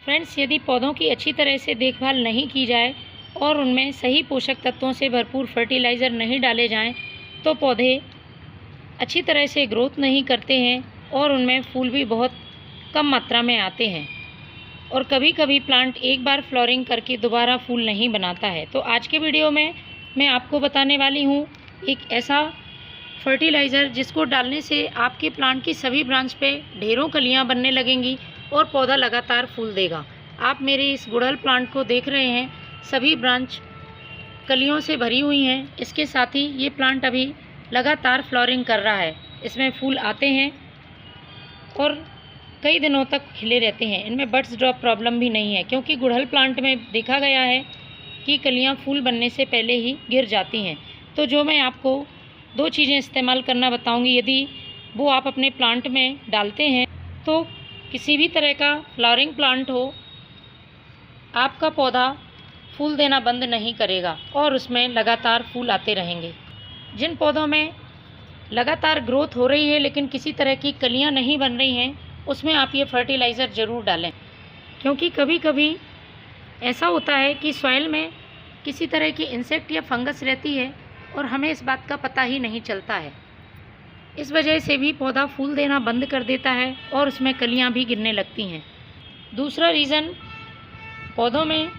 Friends, यदि पौधों की अच्छी तरह से देखभाल नहीं की जाए और उनमें सही पोषक तत्वों से भरपूर फर्टिलाइज़र नहीं डाले जाएं, तो पौधे अच्छी तरह से ग्रोथ नहीं करते हैं और उनमें फूल भी बहुत कम मात्रा में आते हैं। और कभी कभी प्लांट एक बार फ्लावरिंग करके दोबारा फूल नहीं बनाता है। तो आज के वीडियो में मैं आपको बताने वाली हूँ एक ऐसा फर्टिलाइज़र जिसको डालने से आपके प्लांट की सभी ब्रांच पे ढेरों कलियाँ बनने लगेंगी और पौधा लगातार फूल देगा। आप मेरे इस गुड़हल प्लांट को देख रहे हैं, सभी ब्रांच कलियों से भरी हुई हैं। इसके साथ ही ये प्लांट अभी लगातार फ्लावरिंग कर रहा है। इसमें फूल आते हैं और कई दिनों तक खिले रहते हैं। इनमें बड्स ड्रॉप प्रॉब्लम भी नहीं है, क्योंकि गुड़हल प्लांट में देखा गया है कि कलियां फूल बनने से पहले ही गिर जाती हैं। तो जो मैं आपको दो चीज़ें इस्तेमाल करना बताऊंगी, यदि वो आप अपने प्लांट में डालते हैं तो किसी भी तरह का फ्लावरिंग प्लांट हो, आपका पौधा फूल देना बंद नहीं करेगा और उसमें लगातार फूल आते रहेंगे। जिन पौधों में लगातार ग्रोथ हो रही है लेकिन किसी तरह की कलियां नहीं बन रही हैं, उसमें आप ये फर्टिलाइज़र ज़रूर डालें, क्योंकि कभी कभी ऐसा होता है कि सॉइल में किसी तरह की इंसेक्ट या फंगस रहती है और हमें इस बात का पता ही नहीं चलता है। इस वजह से भी पौधा फूल देना बंद कर देता है और उसमें कलियां भी गिरने लगती हैं। दूसरा रीज़न पौधों में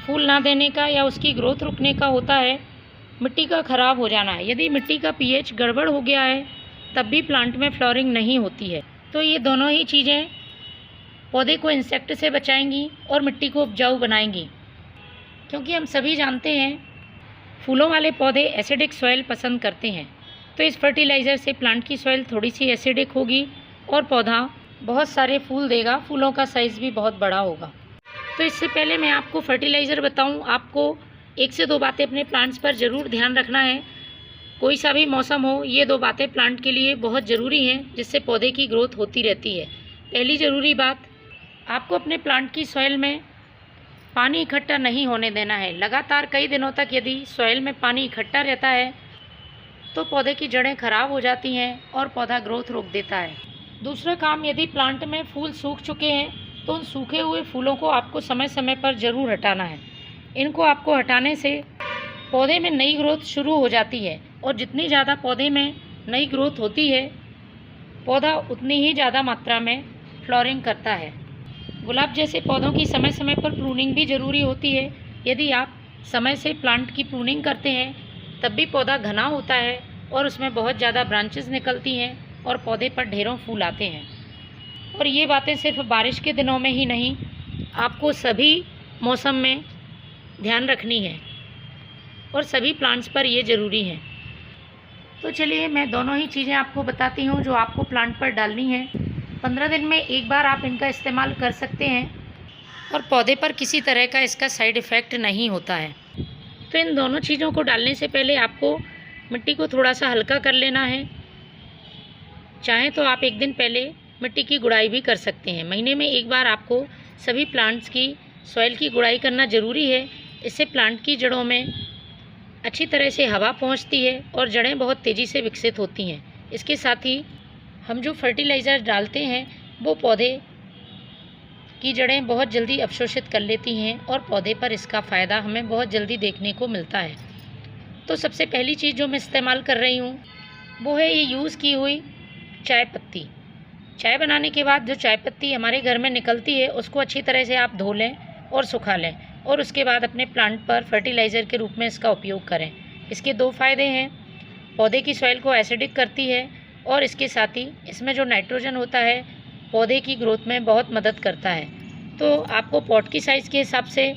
फूल ना देने का या उसकी ग्रोथ रुकने का होता है मिट्टी का ख़राब हो जाना है। यदि मिट्टी का पीएच गड़बड़ हो गया है तब भी प्लांट में फ्लावरिंग नहीं होती है। तो ये दोनों ही चीज़ें पौधे को इंसेक्ट से बचाएंगी और मिट्टी को उपजाऊ बनाएंगी, क्योंकि हम सभी जानते हैं फूलों वाले पौधे एसिडिक सॉइल पसंद करते हैं। तो इस फर्टिलाइज़र से प्लांट की सॉइल थोड़ी सी एसिडिक होगी और पौधा बहुत सारे फूल देगा, फूलों का साइज़ भी बहुत बड़ा होगा। तो इससे पहले मैं आपको फर्टिलाइज़र बताऊं, आपको एक से दो बातें अपने प्लांट्स पर ज़रूर ध्यान रखना है। कोई सा भी मौसम हो, ये दो बातें प्लांट के लिए बहुत ज़रूरी हैं, जिससे पौधे की ग्रोथ होती रहती है। पहली ज़रूरी बात, आपको अपने प्लांट की सॉइल में पानी इकट्ठा नहीं होने देना है। लगातार कई दिनों तक यदि सॉइल में पानी इकट्ठा रहता है तो पौधे की जड़ें खराब हो जाती हैं और पौधा ग्रोथ रोक देता है। दूसरा काम, यदि प्लांट में फूल सूख चुके हैं तो उन सूखे हुए फूलों को आपको समय समय पर ज़रूर हटाना है। इनको आपको हटाने से पौधे में नई ग्रोथ शुरू हो जाती है और जितनी ज़्यादा पौधे में नई ग्रोथ होती है, पौधा उतनी ही ज़्यादा मात्रा में फ्लावरिंग करता है। गुलाब जैसे पौधों की समय समय पर प्रूनिंग भी ज़रूरी होती है। यदि आप समय से प्लांट की प्रूनिंग करते हैं तब भी पौधा घना होता है और उसमें बहुत ज़्यादा ब्रांचेस निकलती हैं और पौधे पर ढेरों फूल आते हैं। और ये बातें सिर्फ बारिश के दिनों में ही नहीं, आपको सभी मौसम में ध्यान रखनी है और सभी प्लांट्स पर ये ज़रूरी है। तो चलिए मैं दोनों ही चीज़ें आपको बताती हूँ जो आपको प्लांट पर डालनी है। 15 दिन में एक बार आप इनका इस्तेमाल कर सकते हैं और पौधे पर किसी तरह का इसका साइड इफ़ेक्ट नहीं होता है। तो इन दोनों चीज़ों को डालने से पहले आपको मिट्टी को थोड़ा सा हल्का कर लेना है। चाहें तो आप एक दिन पहले मिट्टी की गुड़ाई भी कर सकते हैं। महीने में एक बार आपको सभी प्लांट्स की सॉइल की गुड़ाई करना ज़रूरी है। इससे प्लांट की जड़ों में अच्छी तरह से हवा पहुंचती है और जड़ें बहुत तेज़ी से विकसित होती हैं। इसके साथ ही हम जो फर्टिलाइज़र डालते हैं वो पौधे की जड़ें बहुत जल्दी अवशोषित कर लेती हैं और पौधे पर इसका फ़ायदा हमें बहुत जल्दी देखने को मिलता है। तो सबसे पहली चीज़ जो मैं इस्तेमाल कर रही हूँ वो है ये यूज़ की हुई चाय पत्ती। चाय बनाने के बाद जो चाय पत्ती हमारे घर में निकलती है उसको अच्छी तरह से आप धो लें और सुखा लें और उसके बाद अपने प्लांट पर फर्टिलाइज़र के रूप में इसका उपयोग करें। इसके दो फ़ायदे हैं, पौधे की सॉइल को एसिडिक करती है और इसके साथ ही इसमें जो नाइट्रोजन होता है पौधे की ग्रोथ में बहुत मदद करता है। तो आपको पॉट की साइज़ के हिसाब से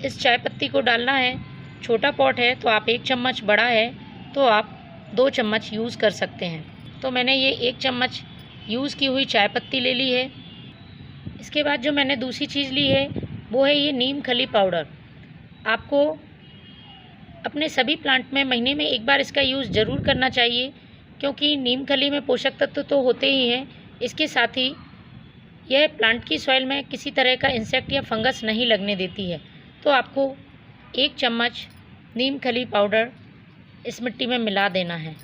इस चाय पत्ती को डालना है। छोटा पॉट है तो आप 1 चम्मच, बड़ा है तो आप 2 चम्मच यूज़ कर सकते हैं। तो मैंने ये 1 चम्मच यूज़ की हुई चाय पत्ती ले ली है। इसके बाद जो मैंने दूसरी चीज़ ली है वो है ये नीम खली पाउडर। आपको अपने सभी प्लांट में महीने में एक बार इसका यूज़ ज़रूर करना चाहिए, क्योंकि नीम खली में पोषक तत्व तो होते ही हैं, इसके साथ ही यह प्लांट की सॉइल में किसी तरह का इंसेक्ट या फंगस नहीं लगने देती है। तो आपको 1 चम्मच नीम खली पाउडर इस मिट्टी में मिला देना है।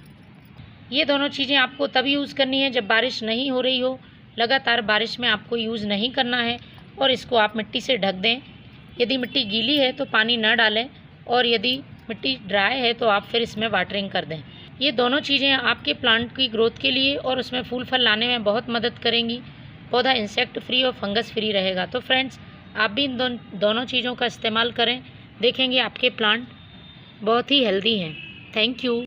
ये दोनों चीज़ें आपको तब यूज़ करनी है जब बारिश नहीं हो रही हो। लगातार बारिश में आपको यूज़ नहीं करना है और इसको आप मिट्टी से ढक दें। यदि मिट्टी गीली है तो पानी न डालें, और यदि मिट्टी ड्राई है तो आप फिर इसमें वाटरिंग कर दें। ये दोनों चीज़ें आपके प्लांट की ग्रोथ के लिए और उसमें फूल फल लाने में बहुत मदद करेंगी। पौधा इंसेक्ट फ्री और फंगस फ्री रहेगा। तो फ्रेंड्स, आप भी इन दोनों चीज़ों का इस्तेमाल करें, देखेंगे आपके प्लांट बहुत ही हेल्दी हैं। Thank you.